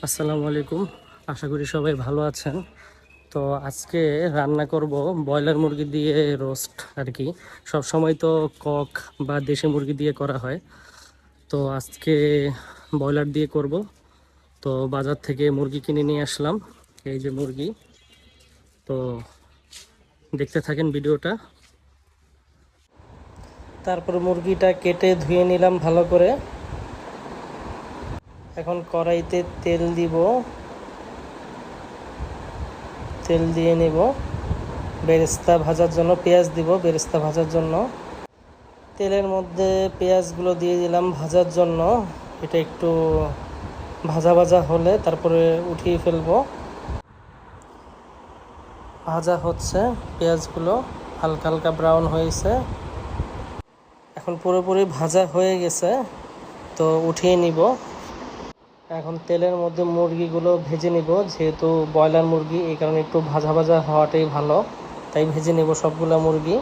আসসালামু আলাইকুম। আশা করি সবাই ভালো আছেন। তো আজকে রান্না করব ব্রয়লার মুরগি দিয়ে রোস্ট আর কি। সব সময় তো কক বা দেশি মুরগি দিয়ে করা হয়, তো আজকে ব্রয়লার দিয়ে করব। তো বাজার থেকে মুরগি কিনে নিয়ে আসলাম, এই যে মুরগি। তো দেখতে থাকেন ভিডিওটা। তারপর মুরগিটা কেটে ধুয়ে নিলাম ভালো করে। এখন কড়াইতে তেল দিব, তেল দিয়ে নেব বেরেস্তা ভাজার জন্য। পেঁয়াজ দিব বেরেস্তা ভাজার জন্য। তেলের মধ্যে পেঁয়াজগুলো দিয়ে দিলাম ভাজার জন্য। এটা একটু ভাজা ভাজা হলে তারপরে উঠিয়ে ফেলবো। ভাজা হচ্ছে পেঁয়াজগুলো, হালকা হালকা ব্রাউন হয়েছে। এখন পুরোপুরি ভাজা হয়ে গেছে, তো উঠিয়ে নিব। এখন তেলের মধ্যে মুরগিগুলো ভেজে নিব, যেহেতু ব্রয়লার মুরগি এই কারণে একটু ভাজা ভাজা হওয়াটাই ভালো, তাই ভেজে নেব সবগুলা মুরগি।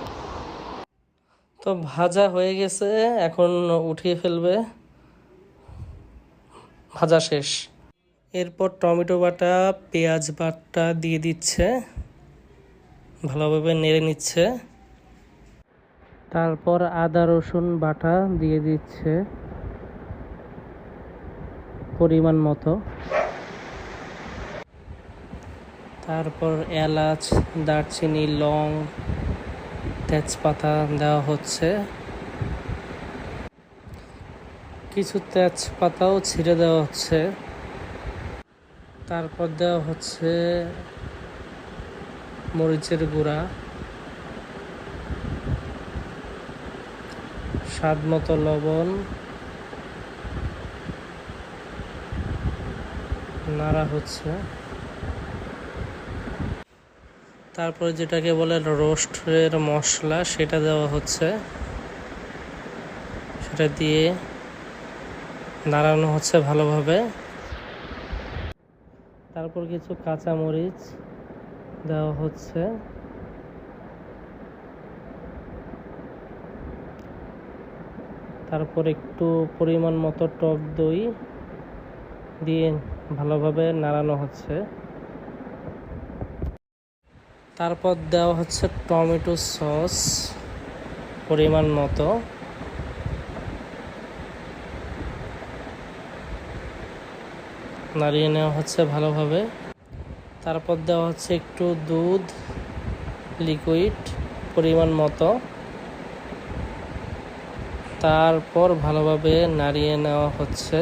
তো ভাজা হয়ে গেছে, এখন উঠিয়ে ফেলবে। ভাজা শেষ। এরপর টমেটো বাটা পেঁয়াজ বাটা দিয়ে দিচ্ছে, ভালোভাবে নেড়ে নিচ্ছে। তারপর আদা রসুন বাটা দিয়ে দিচ্ছে পরিমাণ মতো। তারপর এলাচ, দারচিনি, লং, তেজপাতা দেওয়া হচ্ছে। কিছু তেজপাতাও ছিঁড়ে দেওয়া হচ্ছে। তারপর দেওয়া হচ্ছে মরিচের গুঁড়া, স্বাদ মতো লবণ, নাড়া হচ্ছে। তারপরে যেটাকে বলে রোস্টের মশলা, সেটা দেওয়া হচ্ছে। সেটা দিয়ে নাড়ানো হচ্ছে ভালোভাবে। তারপর কিছু কাঁচা মরিচ দেওয়া হচ্ছে। তারপর একটু পরিমাণ মতো টক দই দিয়ে ভালোভাবে নাড়ানো হচ্ছে। তারপর দেওয়া হচ্ছে টমেটো সস পরিমাণ মতো। নাড়িয়ে নেওয়া হচ্ছে ভালোভাবে। তারপর দেওয়া হচ্ছে একটু দুধ লিকুইড পরিমাণ মতো। তারপর ভালোভাবে নাড়িয়ে নেওয়া হচ্ছে।